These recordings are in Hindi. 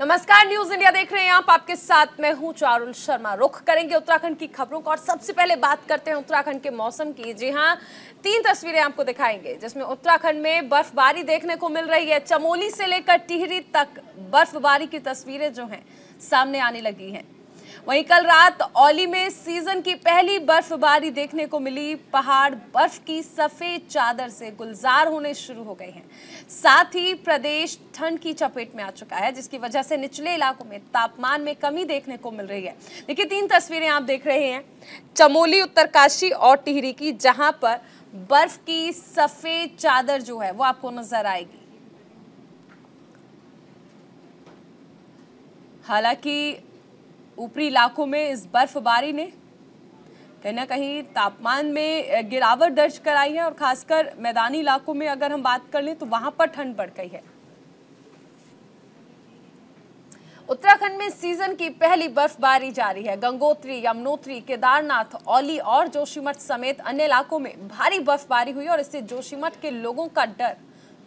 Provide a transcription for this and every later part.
नमस्कार, न्यूज इंडिया देख रहे हैं आप। आपके साथ मैं हूं चारुल शर्मा। रुख करेंगे उत्तराखंड की खबरों का और सबसे पहले बात करते हैं उत्तराखंड के मौसम की। जी हां, 3 तस्वीरें आपको दिखाएंगे जिसमें उत्तराखंड में बर्फबारी देखने को मिल रही है। चमोली से लेकर टिहरी तक बर्फबारी की तस्वीरें जो हैं सामने आने लगी हैं। वहीं कल रात औली में सीजन की पहली बर्फबारी देखने को मिली। पहाड़ बर्फ की सफेद चादर से गुलजार होने शुरू हो गए हैं। साथ ही प्रदेश ठंड की चपेट में आ चुका है, जिसकी वजह से निचले इलाकों में तापमान में कमी देखने को मिल रही है। देखिए, 3 तस्वीरें आप देख रहे हैं चमोली, उत्तरकाशी और टिहरी की, जहां पर बर्फ की सफेद चादर जो है वो आपको नजर आएगी। हालांकि ऊपरी इलाकों में इस बर्फबारी ने कहीं ना कहीं तापमान में गिरावट दर्ज कराई है और खासकर मैदानी इलाकों में अगर हम बात कर लें तो वहां पर ठंड बढ़ गई है। उत्तराखंड में सीजन की पहली बर्फबारी जारी है। गंगोत्री, यमुनोत्री, केदारनाथ, औली और जोशीमठ समेत अन्य इलाकों में भारी बर्फबारी हुई और इससे जोशीमठ के लोगों का डर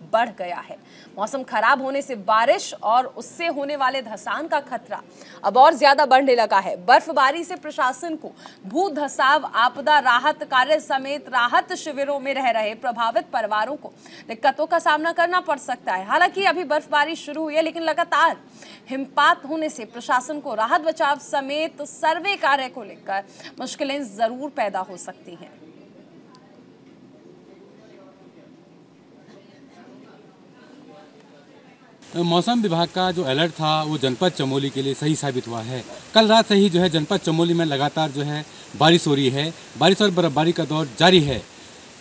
बढ़ गया है। मौसम खराब होने से बारिश और उससे होने वाले धंसान का खतरा अब और ज्यादा बढ़ने लगा है। बर्फबारी से प्रशासन को भू धसाव, आपदा राहत कार्य समेत राहत शिविरों में रह रहे प्रभावित परिवारों को दिक्कतों का सामना करना पड़ सकता है। हालांकि अभी बर्फबारी शुरू हुई है, लेकिन लगातार हिमपात होने से प्रशासन को राहत बचाव समेत सर्वे कार्य को लेकर मुश्किलें जरूर पैदा हो सकती हैं। मौसम विभाग का जो अलर्ट था वो जनपद चमोली के लिए सही साबित हुआ है। कल रात से ही जो है जनपद चमोली में लगातार जो है बारिश हो रही है। बारिश और बर्फबारी का दौर जारी है,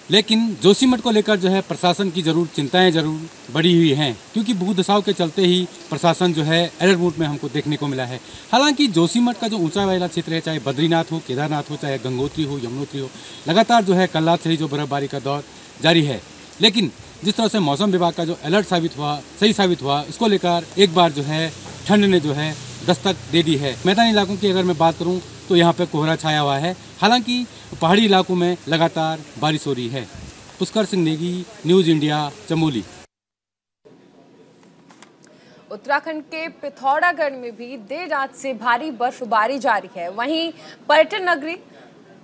लेकिन जोशीमठ को लेकर जो है प्रशासन की चिंताएं जरूर बढ़ी हुई हैं, क्योंकि भूदसाव के चलते ही प्रशासन जो है अलर्ट मोड में हमको देखने को मिला है। हालांकि जोशीमठ का जो ऊंचाई वाला क्षेत्र है, चाहे बद्रीनाथ हो, केदारनाथ हो, चाहे गंगोत्री हो, यमुनोत्री हो, लगातार जो है कल रात से ही जो बर्फबारी का दौर जारी है। लेकिन जिस तरह से मौसम विभाग का जो अलर्ट सही साबित हुआ, इसको लेकर एक बार जो है ठंड ने जो है दस्तक दे दी है। मैदानी इलाकों की अगर मैं बात करूं तो यहाँ पे कोहरा छाया हुआ है। हालांकि पहाड़ी इलाकों में लगातार बारिश हो रही है। Pushkar Singh Negi, news India, Chamoli. उत्तराखंड के पिथौरागढ़ में भी देर रात से भारी बर्फबारी जारी है। वहीं पर्यटन नगरी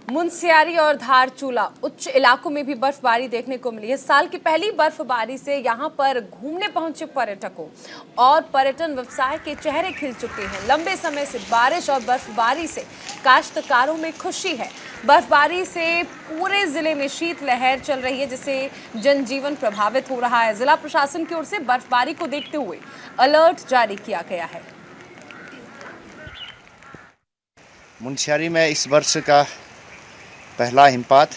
मुनस्यारी और धारचूला उच्च इलाकों में भी बर्फबारी देखने को मिली है। साल की पहली बर्फबारी से यहां पर घूमने पहुंचे पर्यटकों और पर्यटन व्यवसाय के चेहरे खिल चुके हैं। लंबे समय से बारिश और बर्फबारी से काश्तकारों में खुशी है। बर्फबारी से पूरे जिले में शीतलहर चल रही है, जिससे जनजीवन प्रभावित हो रहा है। जिला प्रशासन की ओर से बर्फबारी को देखते हुए अलर्ट जारी किया गया है। मुनस्यारी में इस वर्ष का पहला हिमपात,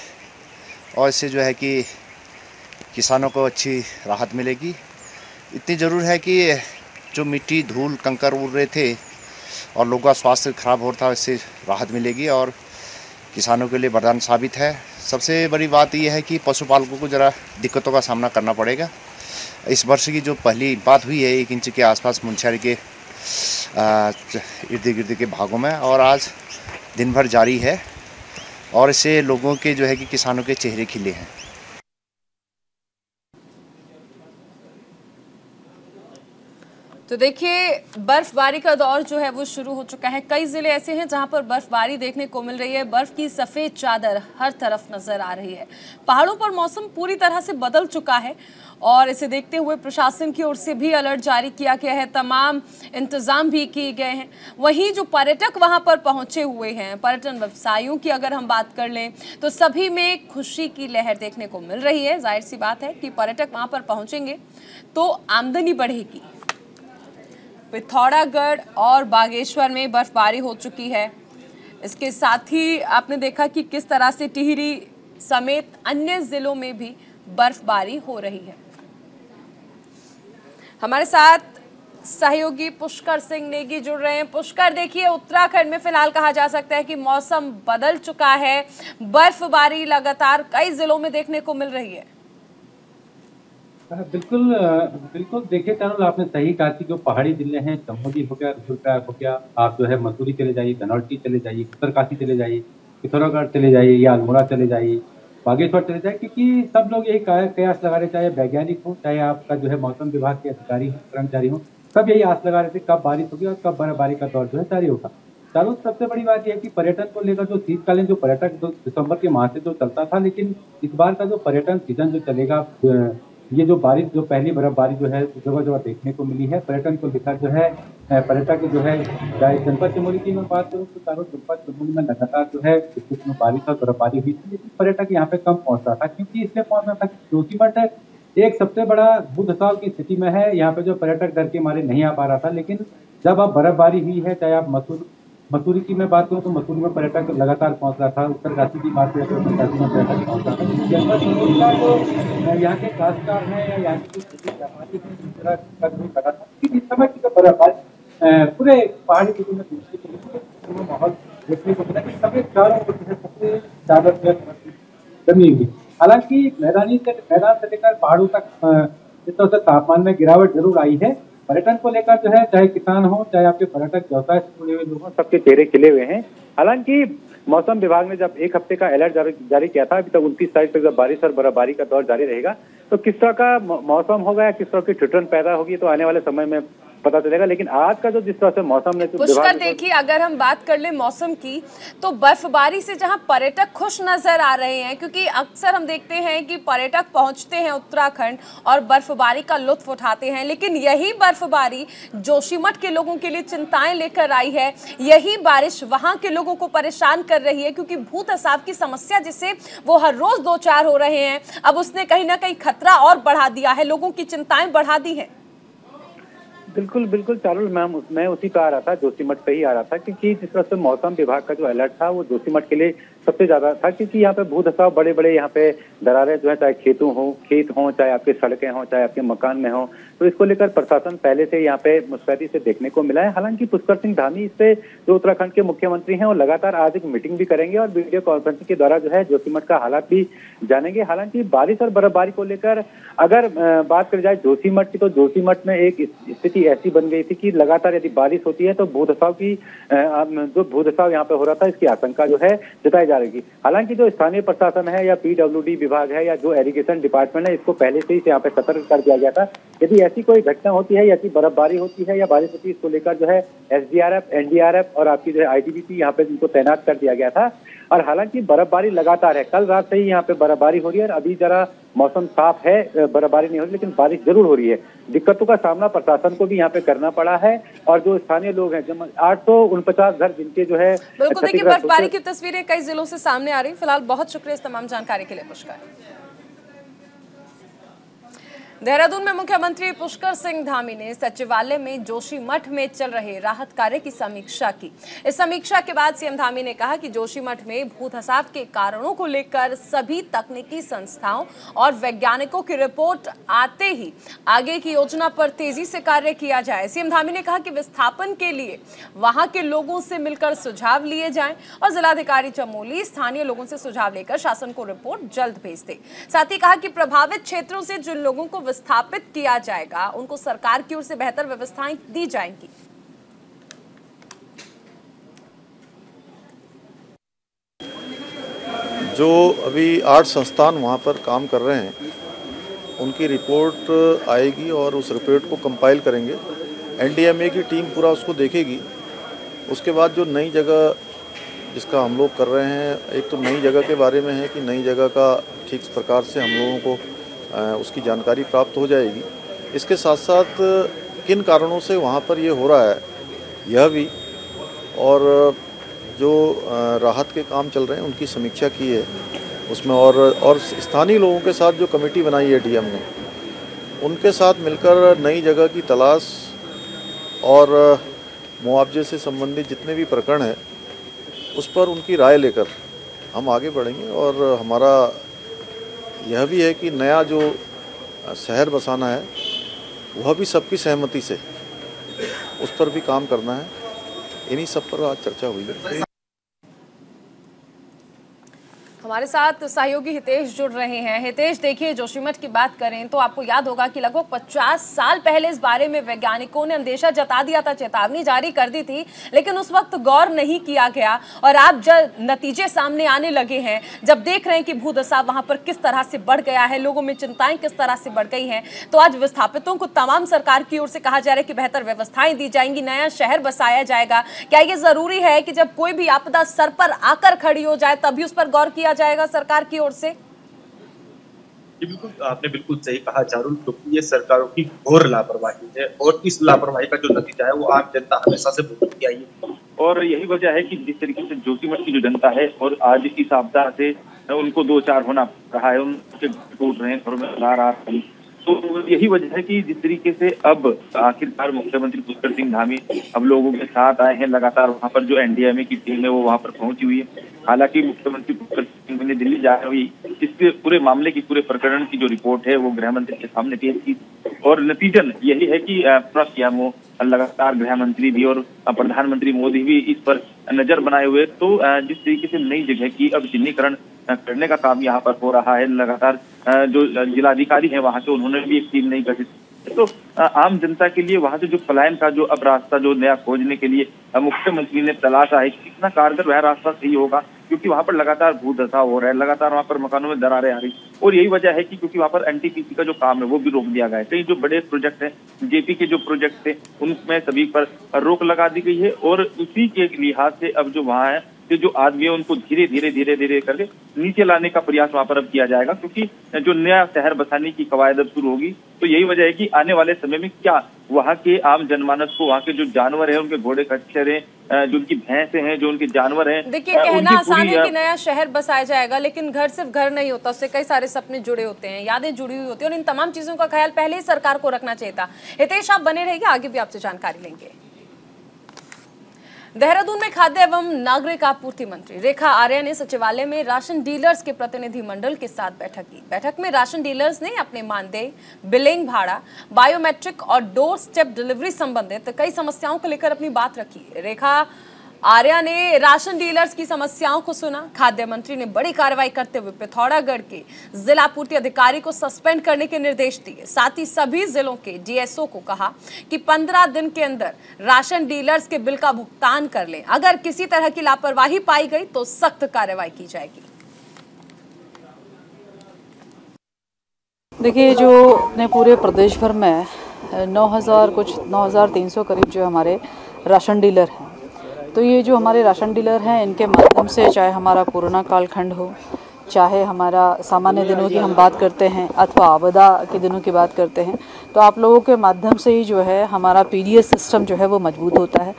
और इससे जो है कि किसानों को अच्छी राहत मिलेगी। इतनी ज़रूर है कि जो मिट्टी, धूल, कंकर उड़ रहे थे और लोगों का स्वास्थ्य खराब हो रहा था, इससे राहत मिलेगी और किसानों के लिए वरदान साबित है। सबसे बड़ी बात यह है कि पशुपालकों को ज़रा दिक्कतों का सामना करना पड़ेगा। इस वर्ष की जो पहली हिमपात हुई है 1 इंच के आसपास मुनस्यारी के इर्द गिर्द के भागों में, और आज दिन भर जारी है और इससे लोगों के जो है कि किसानों के चेहरे खिले हैं। तो देखिए, बर्फबारी का दौर जो है वो शुरू हो चुका है। कई जिले ऐसे हैं जहां पर बर्फबारी देखने को मिल रही है। बर्फ की सफेद चादर हर तरफ नजर आ रही है। पहाड़ों पर मौसम पूरी तरह से बदल चुका है और इसे देखते हुए प्रशासन की ओर से भी अलर्ट जारी किया गया है। तमाम इंतजाम भी किए गए हैं। वहीं जो पर्यटक वहां पर पहुंचे हुए हैं, पर्यटन व्यवसायियों की अगर हम बात कर लें तो सभी में खुशी की लहर देखने को मिल रही है। जाहिर सी बात है कि पर्यटक वहां पर पहुंचेंगे तो आमदनी बढ़ेगी। पिथौरागढ़ और बागेश्वर में बर्फबारी हो चुकी है। इसके साथ ही आपने देखा कि किस तरह से टिहरी समेत अन्य जिलों में भी बर्फबारी हो रही है। हमारे साथ सहयोगी पुष्कर सिंह नेगी जुड़ रहे हैं। पुष्कर, देखिए, उत्तराखंड में फिलहाल कहा जा सकता है कि मौसम बदल चुका है। बर्फबारी लगातार कई जिलों में देखने को मिल रही है। बिल्कुल देखिए चारुल, आपने सही कहा कि जो पहाड़ी जिले हैं, चमोली हो गया, रुद्रप्रयाग हो गया, आप जो है मसूरी चले जाइए, धनौल्टी चले जाइए, उत्तरकाशी चले जाइए, पिथौरागढ़ चले जाइए या अल्मोड़ा चले जाइए, बागेश्वर चले जाइए, क्योंकि सब लोग यही कयास लगा रहे, चाहे वैज्ञानिक हो, चाहे आपका जो है मौसम विभाग के अधिकारी हो, कर्मचारी हो, सब यही आस लगा रहे थे कब बारिश होगी और कब बर्फबारी का दौर जो है जारी होगा। चारों सबसे बड़ी बात यह है कि पर्यटन को लेकर जो शीतकालीन जो पर्यटक दिसंबर के माह से जो चलता था, लेकिन इस बार का जो पर्यटन सीजन जो चलेगा, ये जो बारिश जो पहली बर्फबारी जो है जगह जगह देखने को मिली है, पर्यटन को लेकर जो है पर्यटक जो है, चाहे जनपद चमोली की मैं बात करूँ तो चारों जनपद चमोली में लगातार जो है कुछ में बारिश और बर्फबारी हुई थी, लेकिन पर्यटक यहाँ पे कम पहुंच रहा था। क्योंकि इसलिए पहुंच रहा था कि जोशीमठ एक सबसे बड़ा भूधसाव की स्थिति में है। यहाँ पे जो पर्यटक डर के मारे नहीं आ पा रहा था, लेकिन जब अब बर्फबारी हुई है, चाहे आप मसूरी की मैं बात करूँ तो मसूरी में पर्यटक लगातार पहुंच रहा था, उत्तरकाशी की बात करें तो उत्तरकाशी में पर्यटक पहुंच रहा था। जनपद चमोली का जो यहाँ के काश्तकार हैं या यहाँ की इस समय की जो बर्फबारी पूरे पहाड़ी क्षेत्र में देखने के लिए माहौल देखने को मिला कि सभी चारों को सबसे ज्यादा कमी हुई। हालांकि मैदान से लेकर पहाड़ों तक इस तरह से तापमान में गिरावट जरूर आई है। पर्यटन को लेकर जो है, चाहे किसान हो चाहे आपके पर्यटक व्यवसाय से जुड़े हुए लोग हों, सबके चेहरे खिले हुए हैं। हालांकि मौसम विभाग ने जब एक हफ्ते का अलर्ट जारी किया था, अभी तक 29 तारीख तक जब बारिश और बर्फबारी का दौर जारी रहेगा तो किस तरह का मौसम होगा या किस तरह की ठिठुरन पैदा होगी तो आने वाले समय में पता चलेगा। लेकिन आज का जो जिस तरह से मौसम ने पुष्कर, देखिए अगर हम बात कर ले मौसम की तो बर्फबारी से जहां पर्यटक खुश नजर आ रहे हैं, क्योंकि अक्सर हम देखते हैं कि पर्यटक पहुंचते हैं उत्तराखंड और बर्फबारी का लुत्फ उठाते हैं, लेकिन यही बर्फबारी जोशीमठ के लोगों के लिए चिंताएं लेकर आई है। यही बारिश वहां के लोगों को परेशान कर रही है, क्योंकि भूतसाव की समस्या जिससे वो हर रोज दो चार हो रहे हैं, अब उसने कहीं ना कहीं खतरा और बढ़ा दिया है, लोगों की चिंताएं बढ़ा दी है। बिल्कुल बिल्कुल चारुल मैम, मैं उसी का आ रहा था, जोशीमठ पे ही आ रहा था, क्योंकि जिस तरह से मौसम विभाग का जो अलर्ट था वो जोशीमठ के लिए सबसे ज्यादा था, क्योंकि यहाँ पे भूधसाव बड़े बड़े यहाँ पे दरारें जो है, चाहे खेत हों, चाहे आपके सड़कें हों, चाहे आपके मकान में हों, तो इसको लेकर प्रशासन पहले से यहाँ पे मुस्तैदी से देखने को मिला है। हालांकि पुष्कर सिंह धामी इससे जो उत्तराखंड के मुख्यमंत्री हैं वो लगातार आज एक मीटिंग भी करेंगे और वीडियो कॉन्फ्रेंसिंग के द्वारा जो है जोशीमठ का हालात भी जानेंगे। हालांकि बारिश और बर्फबारी को लेकर अगर बात करी जाए जोशीमठ की, तो जोशीमठ में एक स्थिति ऐसी बन गई थी कि लगातार यदि बारिश होती है तो भूधसाव की जो भूधसाव यहाँ पे हो रहा था, इसकी आशंका जो है जताई जा रही। हालांकि जो स्थानीय प्रशासन है या PWD विभाग है या जो इरिगेशन डिपार्टमेंट है, इसको पहले से ही यहाँ पे सतर्क कर दिया गया था। यदि ऐसी कोई घटना होती है, ऐसी बर्फबारी होती है या बारिश होती है, इसको लेकर जो है SDRF, NDRF और आपकी जो है ITBP यहाँ पे इनको तैनात कर दिया गया था। और हालांकि बर्फबारी लगातार है, कल रात से ही यहाँ पे बर्फबारी हो रही है और अभी जरा मौसम साफ है, बर्फबारी नहीं हो रही लेकिन बारिश जरूर हो रही है। दिक्कतों का सामना प्रशासन को भी यहाँ पे करना पड़ा है और जो स्थानीय लोग हैं, 849 घर जिनके जो है, बिल्कुल देखिए बर्फबारी की तस्वीरें कई जिलों से सामने आ रही। फिलहाल बहुत शुक्रिया इस तमाम जानकारी के लिए पुष्कर। देहरादून में मुख्यमंत्री पुष्कर सिंह धामी ने सचिवालय में जोशीमठ में चल रहे राहत कार्य की समीक्षा की। इस समीक्षा के बाद सीएम धामी ने कहा कि जोशीमठ में भूधसाव के कारणों को लेकर सभी तकनीकी संस्थाओं और वैज्ञानिकों की रिपोर्ट आते ही आगे की योजना पर तेजी से कार्य किया जाए। सीएम धामी ने कहा कि विस्थापन के लिए वहां के लोगों से मिलकर सुझाव लिए जाएं और जिलाधिकारी चमोली स्थानीय लोगों से सुझाव लेकर शासन को रिपोर्ट जल्द भेज दे। साथ ही कहा कि प्रभावित क्षेत्रों से जिन लोगों को विस्थापित किया जाएगा उनको सरकार की ओर से बेहतर व्यवस्थाएं दी जाएंगी। जो अभी 8 संस्थान वहाँ पर काम कर रहे हैं, उनकी रिपोर्ट आएगी और उस रिपोर्ट को कंपाइल करेंगे। NDMA की टीम पूरा उसको देखेगी। उसके बाद जो नई जगह जिसका हम लोग कर रहे हैं, एक तो नई जगह के बारे में है कि नई जगह का ठीक प्रकार से हम लोगों को उसकी जानकारी प्राप्त हो जाएगी। इसके साथ साथ किन कारणों से वहाँ पर ये हो रहा है यह भी, और जो राहत के काम चल रहे हैं उनकी समीक्षा की है उसमें, और स्थानीय लोगों के साथ जो कमेटी बनाई है DM ने, उनके साथ मिलकर नई जगह की तलाश और मुआवजे से संबंधित जितने भी प्रकरण हैं उस पर उनकी राय लेकर हम आगे बढ़ेंगे। और हमारा यह भी है कि नया जो शहर बसाना है वह भी सबकी सहमति से उस पर भी काम करना है। इन्हीं सब पर आज चर्चा हुई है। हमारे साथ सहयोगी हितेश जुड़ रहे हैं। हितेश, देखिए, जोशीमठ की बात करें तो आपको याद होगा कि लगभग 50 साल पहले इस बारे में वैज्ञानिकों ने अंदेशा जता दिया था, चेतावनी जारी कर दी थी, लेकिन उस वक्त गौर नहीं किया गया। और आप जब नतीजे सामने आने लगे हैं, जब देख रहे हैं कि भूदशा वहां पर किस तरह से बढ़ गया है, लोगों में चिंताएं किस तरह से बढ़ गई हैं, तो आज विस्थापितों को तमाम सरकार की ओर से कहा जा रहा है कि बेहतर व्यवस्थाएं दी जाएंगी, नया शहर बसाया जाएगा। क्या ये जरूरी है कि जब कोई भी आपदा सर पर आकर खड़ी हो जाए तभी उस पर गौर किया जाएगा सरकार की ओर से? जी बिल्कुल, आपने बिल्कुल सही कहा चारुल, क्योंकि ये सरकारों की घोर लापरवाही है और इस लापरवाही का जो नतीजा है वो आम जनता हमेशा से भुगतती आई है। और यही वजह है कि जिस तरीके से जोशीमठ की जो जनता है और आज इस आपदा से उनको दो चार होना रहा है, उनके टूट रहे हैं, घरों में आ रहा है, तो यही वजह है कि जिस तरीके से अब आखिरकार मुख्यमंत्री पुष्कर सिंह धामी अब लोगों के साथ आए हैं, लगातार वहां पर जो एनडीएमए की टीम है वो वहां पर पहुंची हुई है। हालांकि मुख्यमंत्री पुष्कर सिंह ने दिल्ली जा रही इसके पूरे मामले की, पूरे प्रकरण की जो रिपोर्ट है वो गृह मंत्री के सामने पेश की और नतीजन यही है कि पीएमओ लगातार गृह मंत्री भी और प्रधानमंत्री मोदी भी इस पर नजर बनाए हुए। तो जिस तरीके से नई जगह की अब चिन्हीकरण करने का काम यहाँ पर हो रहा है, लगातार जो जिलाधिकारी हैं वहां से उन्होंने भी एक टीम नहीं गठित, तो आम जनता के लिए वहां से जो पलायन का जो अब रास्ता जो नया खोजने के लिए मुख्यमंत्री ने तलाशा है, कितना कारगर वह रास्ता सही होगा, क्योंकि वहां पर लगातार भूदशा हो रहा है, लगातार वहां पर मकानों में दरारें आ रही, और यही वजह है कि क्योंकि वहां पर एनटीपीसी का जो काम है वो भी रोक दिया गया है। कई जो बड़े प्रोजेक्ट हैं, जेपी के जो प्रोजेक्ट थे उनमें सभी पर रोक लगा दी गई है और उसी के लिहाज से अब जो वहां है कि जो आदमी है उनको धीरे धीरे करके नीचे लाने का प्रयास वहां पर अब किया जाएगा, क्योंकि जो नया शहर बसाने की कवायद अब शुरू होगी। तो यही वजह है कि आने वाले समय में क्या वहां के आम जनमानस को, वहां के जो जानवर हैं, उनके घोड़े खच्चर हैं, जो उनकी भैंसे हैं, जो उनके जानवर हैं, देखिए, कहना आसान है कि नया शहर बसाया जाएगा, लेकिन घर सिर्फ घर नहीं होता, उससे कई सारे सपने जुड़े होते हैं, यादें जुड़ी हुई होती है, और इन तमाम चीजों का ख्याल पहले ही सरकार को रखना चाहिए था। हितेश, आप बने रहिए, आगे भी आपसे जानकारी लेंगे। देहरादून में खाद्य एवं नागरिक आपूर्ति मंत्री रेखा आर्या ने सचिवालय में राशन डीलर्स के प्रतिनिधि मंडल के साथ बैठक की। बैठक में राशन डीलर्स ने अपने मानदेय, बिलिंग भाड़ा, बायोमेट्रिक और डोर स्टेप डिलीवरी संबंधित कई समस्याओं को लेकर अपनी बात रखी। रेखा आर्या ने राशन डीलर्स की समस्याओं को सुना। खाद्य मंत्री ने बड़ी कार्रवाई करते हुए पिथौरागढ़ के जिला आपूर्ति अधिकारी को सस्पेंड करने के निर्देश दिए। साथ ही सभी जिलों के डीएसओ को कहा कि 15 दिन के अंदर राशन डीलर्स के बिल का भुगतान कर लें। अगर किसी तरह की लापरवाही पाई गई तो सख्त कार्रवाई की जाएगी। देखिए, जो अपने पूरे प्रदेश भर में 9,300 करीब जो हमारे राशन डीलर हैं, तो ये जो हमारे राशन डीलर हैं, इनके माध्यम से चाहे हमारा कोरोना कालखंड हो, चाहे हमारा सामान्य दिनों की हम बात करते हैं अथवा आपदा के दिनों की बात करते हैं, तो आप लोगों के माध्यम से ही जो है हमारा पीडीएस सिस्टम जो है वो मजबूत होता है।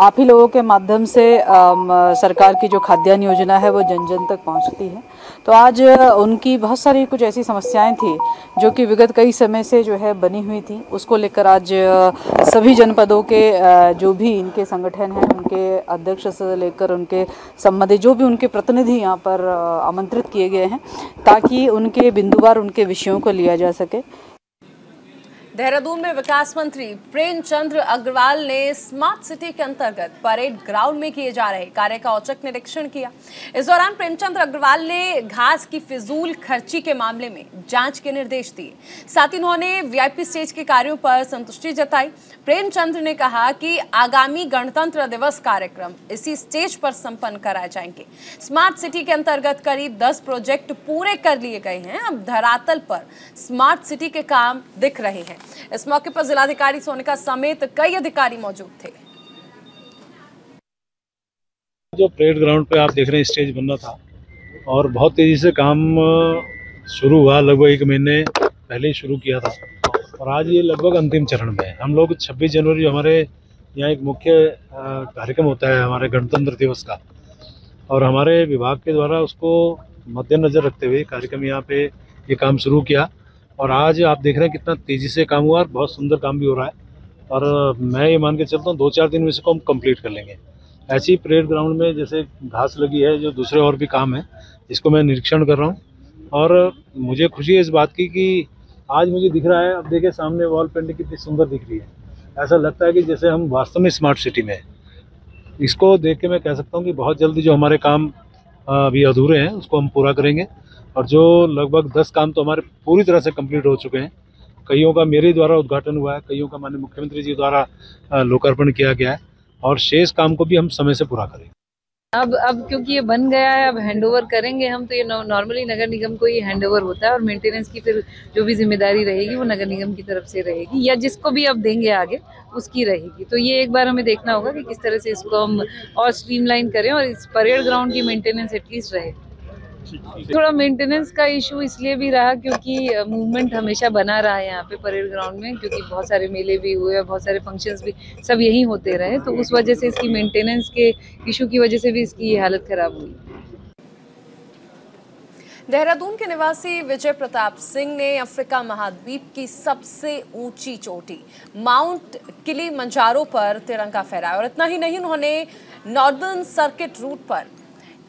आप ही लोगों के माध्यम से सरकार की जो खाद्यान्न योजना है वो जन जन तक पहुंचती है। तो आज उनकी बहुत सारी कुछ ऐसी समस्याएं थी जो कि विगत कई समय से जो है बनी हुई थी, उसको लेकर आज सभी जनपदों के जो भी इनके संगठन हैं, उनके अध्यक्ष से लेकर उनके संबंधित जो भी उनके प्रतिनिधि यहाँ पर आमंत्रित किए गए हैं, ताकि उनके बिंदुवार उनके विषयों को लिया जा सके। देहरादून में विकास मंत्री प्रेमचंद्र अग्रवाल ने स्मार्ट सिटी के अंतर्गत परेड ग्राउंड में किए जा रहे कार्य का औचक निरीक्षण किया। इस दौरान प्रेमचंद्र अग्रवाल ने घास की फिजूल खर्ची के मामले में जांच के निर्देश दिए। साथ ही उन्होंने वीआईपी स्टेज के कार्यों पर संतुष्टि जताई। प्रेमचंद्र ने कहा कि आगामी गणतंत्र दिवस कार्यक्रम इसी स्टेज पर संपन्न कराए जाएंगे। स्मार्ट सिटी के अंतर्गत करीब 10 प्रोजेक्ट पूरे कर लिए गए हैं। अब धरातल पर स्मार्ट सिटी के काम दिख रहे हैं। इस मौके पर जिलाधिकारी सोनिका समेत कई अधिकारी मौजूद थे। जो परेड ग्राउंड पे आप देख रहे हैं स्टेज बनना था और बहुत तेजी से काम शुरू हुआ, लगभग 1 महीने पहले ही शुरू किया था और आज ये लगभग अंतिम चरण में है। हम लोग 26 जनवरी हमारे यहाँ एक मुख्य कार्यक्रम होता है हमारे गणतंत्र दिवस का, और हमारे विभाग के द्वारा उसको मद्देनजर रखते हुए कार्यक्रम यहाँ पे ये काम शुरू किया और आज आप देख रहे हैं कितना तेज़ी से काम हुआ और बहुत सुंदर काम भी हो रहा है। और मैं ये मान के चलता हूँ 2-4 दिन में इसको हम कंप्लीट कर लेंगे। ऐसी परेड ग्राउंड में जैसे घास लगी है, जो दूसरे और भी काम है, इसको मैं निरीक्षण कर रहा हूँ और मुझे खुशी है इस बात की कि आज मुझे दिख रहा है, अब देखिए सामने वॉल पेंटिंग कितनी सुंदर दिख रही है। ऐसा लगता है कि जैसे हम वास्तव में स्मार्ट सिटी में हैं। इसको देख के मैं कह सकता हूँ कि बहुत जल्दी जो हमारे काम अभी अधूरे हैं, उसको हम पूरा करेंगे। और जो लगभग 10 काम तो हमारे पूरी तरह से कंप्लीट हो चुके हैं। कईयों का मेरे द्वारा उद्घाटन हुआ है, कईयों का माननीय मुख्यमंत्री जी द्वारा लोकार्पण किया गया है, और शेष काम को भी हम समय से पूरा करेंगे। अब क्योंकि ये बन गया है, अब हैंडओवर करेंगे हम। तो ये नॉर्मली नगर निगम को ये हैंडओवर होता है, और मेंटेनेंस की फिर जो भी जिम्मेदारी रहेगी वो नगर निगम की तरफ से रहेगी, या जिसको भी अब देंगे आगे उसकी रहेगी। तो ये एक बार हमें देखना होगा कि किस तरह से इसको हम और स्ट्रीमलाइन करें, और इस परेड ग्राउंड की मेंटेनेंस एटलीस्ट रहे। थोड़ा मेंटेनेंस का इशू इसलिए भी रहा क्योंकि मूवमेंट हमेशा बना रहा है यहाँ पे परेड ग्राउंड में, क्योंकि बहुत सारे मेले भी हुए और बहुत सारे फंक्शंस भी सब यहीं होते रहे, तो उस वजह से इसकी मेंटेनेंस के इशू की वजह से भी इसकी हालत खराब हुई। देहरादून के निवासी विजय प्रताप सिंह ने अफ्रीका महाद्वीप की सबसे ऊंची चोटी माउंट किलिमंजारो पर तिरंगा फहराया, और इतना ही नहीं, उन्होंने नॉर्दर्न सर्किट रूट पर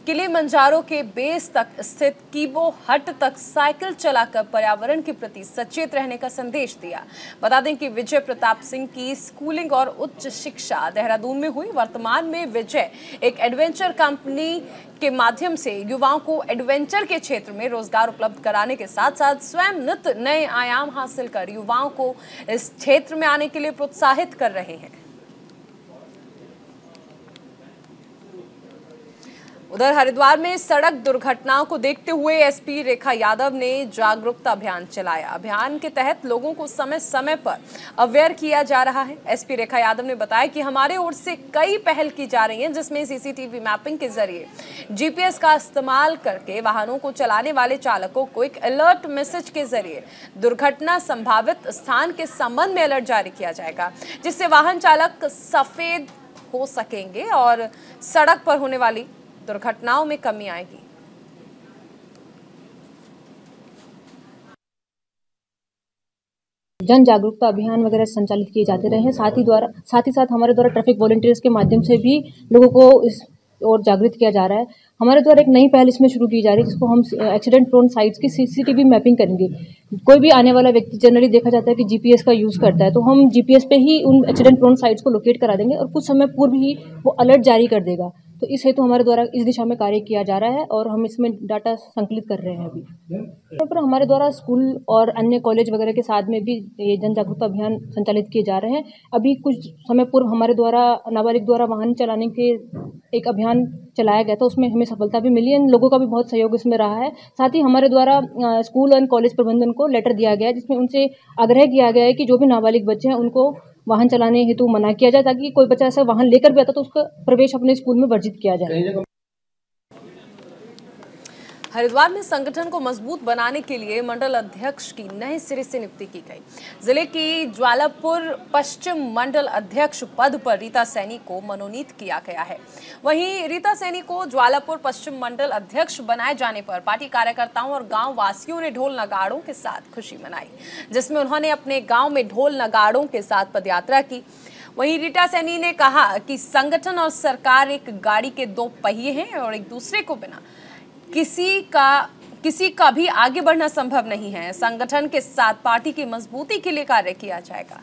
किलिमंजारो के बेस तक स्थित कीबो हट तक साइकिल चलाकर पर्यावरण के प्रति सचेत रहने का संदेश दिया। बता दें कि विजय प्रताप सिंह की स्कूलिंग और उच्च शिक्षा देहरादून में हुई। वर्तमान में विजय एक एडवेंचर कंपनी के माध्यम से युवाओं को एडवेंचर के क्षेत्र में रोजगार उपलब्ध कराने के साथ साथ स्वयं नित नए आयाम हासिल कर युवाओं को इस क्षेत्र में आने के लिए प्रोत्साहित कर रहे हैं। उधर हरिद्वार में सड़क दुर्घटनाओं को देखते हुए एसपी रेखा यादव ने जागरूकता अभियान चलाया। अभियान के तहत लोगों को समय समय पर अवेयर किया जा रहा है। एसपी रेखा यादव ने बताया कि हमारे ओर से कई पहल की जा रही हैं, जिसमें सीसीटीवी मैपिंग के जरिए जीपीएस का इस्तेमाल करके वाहनों को चलाने वाले चालकों को एक अलर्ट मैसेज के जरिए दुर्घटना संभावित स्थान के संबंध में अलर्ट जारी किया जाएगा, जिससे वाहन चालक सफेद हो सकेंगे और सड़क पर होने वाली दुर्घटनाओं में कमी आएगी। जन जागरूकता अभियान वगैरह संचालित किए जाते रहे हैं। साथ ही साथ हमारे द्वारा ट्रैफिक वॉलंटियर्स के माध्यम से भी लोगों को इस और जागृत किया जा रहा है। हमारे द्वारा एक नई पहल इसमें शुरू की जा रही है, जिसको हम एक्सीडेंट प्रोन साइट्स की सीसीटीवी मैपिंग करेंगे। कोई भी आने वाला व्यक्ति जनरली देखा जाता है कि जीपीएस का यूज़ करता है, तो हम जीपीएस पे ही उन एक्सीडेंट प्रोन साइट्स को लोकेट करा देंगे और कुछ समय पूर्व ही वो अलर्ट जारी कर देगा। तो इस हेतु हमारे द्वारा इस दिशा में कार्य किया जा रहा है और हम इसमें डाटा संकलित कर रहे हैं। अभी पर हमारे द्वारा स्कूल और अन्य कॉलेज वगैरह के साथ में भी ये जन जागरूकता अभियान संचालित किए जा रहे हैं। अभी कुछ समय पूर्व हमारे द्वारा नाबालिग द्वारा वाहन चलाने के एक अभियान चलाया गया था, उसमें हमें सफलता भी मिली है। लोगों का भी बहुत सहयोग इसमें रहा है। साथ ही हमारे द्वारा स्कूल और कॉलेज प्रबंधन को लेटर दिया गया है, जिसमें उनसे आग्रह किया गया है कि जो भी नाबालिग बच्चे हैं उनको वाहन चलाने हेतु मना किया जाए, ताकि कोई बच्चा ऐसा वाहन लेकर भी आता तो उसका प्रवेश अपने स्कूल में वर्जित किया जाए। हरिद्वार में संगठन को मजबूत बनाने के लिए मंडल अध्यक्ष की नए सिरे से नियुक्ति की गई। जिले की ज्वालापुर पश्चिम मंडल अध्यक्ष पद पर रीता सैनी को मनोनीत किया गया है। वहीं रीता सैनी को ज्वालापुर पश्चिम मंडल अध्यक्ष बनाए जाने पर पार्टी कार्यकर्ताओं और गांव वासियों ने ढोल नगाड़ों के साथ खुशी मनाई, जिसमें उन्होंने अपने गांव में ढोल नगाड़ों के साथ पदयात्रा की। वहीं रीता सैनी ने कहा कि संगठन और सरकार एक गाड़ी के दो पहिए हैं और एक दूसरे को बिना किसी का भी आगे बढ़ना संभव नहीं है। संगठन के साथ पार्टी की मजबूती के लिए कार्य किया जाएगा।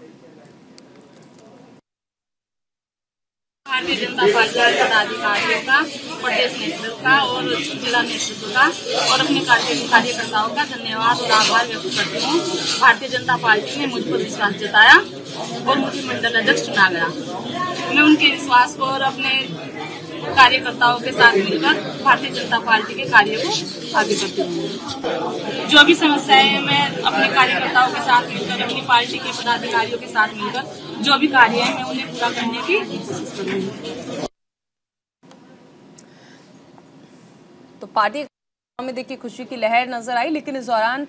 भारतीय जनता पार्टी के पदाधिकारियों का, प्रदेश नेतृत्व का और जिला नेतृत्व का और अपने कार्यकर्ताओं का धन्यवाद और आभार व्यक्त करती हूँ। भारतीय जनता पार्टी ने मुझ पर विश्वास जताया और मुझे मंडल अध्यक्ष चुना गया। मैं उनके विश्वास को और अपने कार्यकर्ताओं के साथ मिलकर भारतीय जनता पार्टी के कार्य को आगे करती हूँ। जो भी समस्याएं मैं अपने कार्यकर्ताओं के साथ मिलकर, अपनी पार्टी के पदाधिकारियों के साथ मिलकर जो भी कार्य है मैं उन्हें पूरा करने की कोशिश करूँगी। तो पार्टी में देखिए खुशी की लहर नजर आई, लेकिन इस दौरान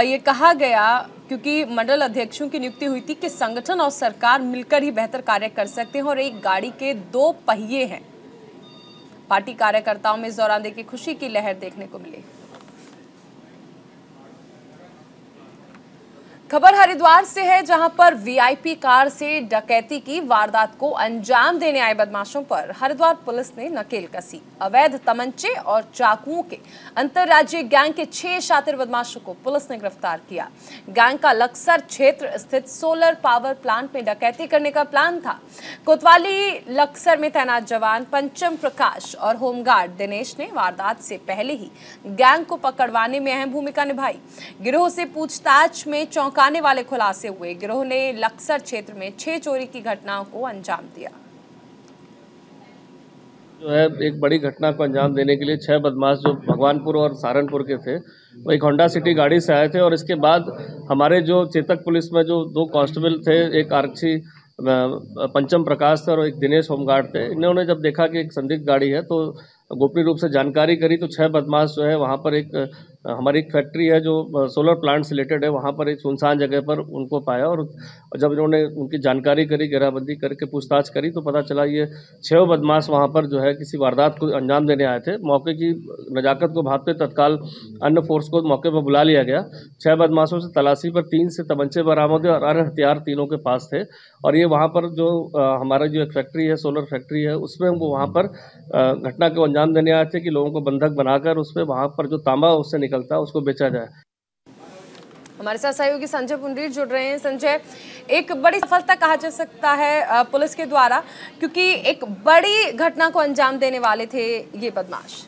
ये कहा गया, क्योंकि मंडल अध्यक्षों की नियुक्ति हुई थी, कि संगठन और सरकार मिलकर ही बेहतर कार्य कर सकते हैं और एक गाड़ी के दो पहिए हैं। पार्टी कार्यकर्ताओं में इस दौरान देखिए खुशी की लहर देखने को मिली। खबर हरिद्वार से है, जहां पर वीआईपी कार से डकैती की वारदात को अंजाम देने आए बदमाशों पर हरिद्वार पुलिस ने नकेल कसी। अवैध तमंचे और चाकुओं के अंतर्राज्यीय गैंग के 6 शातिर बदमाशों को पुलिस ने गिरफ्तार किया। गैंग का लक्सर क्षेत्र स्थित सोलर पावर प्लांट में डकैती करने का प्लान था। कोतवाली लक्सर में तैनात जवान पंचम प्रकाश और होमगार्ड दिनेश ने वारदात से पहले ही गैंग को पकड़वाने में अहम भूमिका निभाई। गिरोह से पूछताछ में चौंकाने वाले खुलासे हुए। गिरोह ने लक्सर क्षेत्र में 6 चोरी की घटनाओं को अंजाम दिया। जो है एक बड़ी घटना को अंजाम देने के लिए 6 बदमाश जो भगवानपुर और सहारनपुर के थे, वो एक होंडा सिटी गाड़ी से आए थे और इसके बाद हमारे जो चेतक पुलिस में जो 2 कांस्टेबल थे, एक आरक्षी पंचम प्रकाश थे और एक दिनेश होमगार्ड थे, इन्होंने जब देखा कि एक संदिग्ध गाड़ी है तो गोपनीय रूप से जानकारी करी तो 6 बदमाश जो है वहाँ पर एक हमारी एक फैक्ट्री है जो सोलर प्लांट से रिलेटेड है, वहाँ पर एक सुनसान जगह पर उनको पाया और जब इन्होंने उनकी जानकारी करी, घेराबंदी करके पूछताछ करी तो पता चला ये 6 बदमाश वहाँ पर जो है किसी वारदात को अंजाम देने आए थे। मौके की नजाकत को भांपते तत्काल अन्य फोर्स को मौके पर बुला लिया गया। 6 बदमाशों से तलाशी पर 3 से तमंचे बरामद हुए और अन्य हथियार तीनों के पास थे और ये वहाँ पर जो हमारा जो एक फैक्ट्री है, सोलर फैक्ट्री है, उसमें वो वहाँ पर घटना को अंजाम देने आए थे कि लोगों को बंधक बनाकर उसमें वहाँ पर जो तांबा उससे निकलता है उसको बेचा जाए। हमारे साथ सहयोगी संजय पुंडरीक जुड़ रहे हैं। संजय, एक बड़ी सफलता कहा जा सकता है पुलिस के द्वारा, क्योंकि एक बड़ी घटना को अंजाम देने वाले थे ये बदमाश।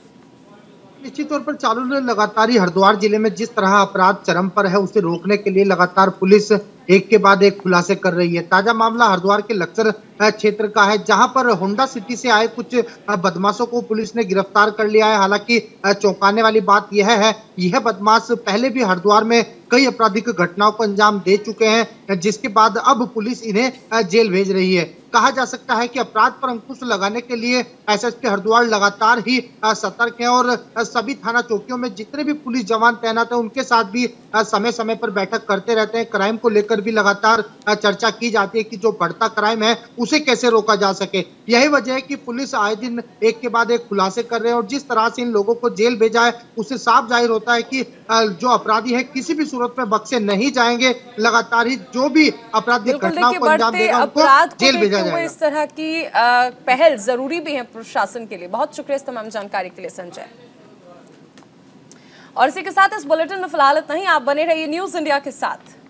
निश्चित तौर पर चालू ने लगातार ही हरिद्वार जिले में जिस तरह अपराध चरम पर है उसे रोकने के लिए लगातार पुलिस एक के बाद एक खुलासे कर रही है। ताजा मामला हरिद्वार के लक्सर क्षेत्र का है, जहां पर होंडा सिटी से आए कुछ बदमाशों को पुलिस ने गिरफ्तार कर लिया है। हालांकि चौंकाने वाली बात यह है, यह बदमाश पहले भी हरिद्वार में कई आपराधिक घटनाओं को अंजाम दे चुके हैं, जिसके बाद अब पुलिस इन्हें जेल भेज रही है। कहा जा सकता है कि अपराध पर अंकुश लगाने के लिए एसएसपी हरिद्वार लगातार ही सतर्क है और सभी थाना चौकियों में जितने भी पुलिस जवान तैनात हैं उनके साथ भी समय समय पर बैठक करते रहते हैं। क्राइम को लेकर भी लगातार चर्चा की जाती है कि जो बढ़ता क्राइम है उसे कैसे रोका जा सके। यही वजह है कि पुलिस आए दिन एक के बाद एक खुलासे कर रहे हैं और जिस तरह से इन लोगों को जेल भेजा है उससे साफ जाहिर होता है कि जो अपराधी है किसी भी सूरत में बख्शे नहीं जाएंगे। लगातार ही जो भी आपराधिक घटनाओं को अंजाम देगा उनको जेल भेजा जाएगा। इस तरह की पहल जरूरी भी है प्रशासन के लिए। बहुत शुक्रिया इस तमाम जानकारी के लिए संजय। और इसी के साथ इस बुलेटिन में फिलहाल इतना ही। आप बने रहिए न्यूज़ इंडिया के साथ।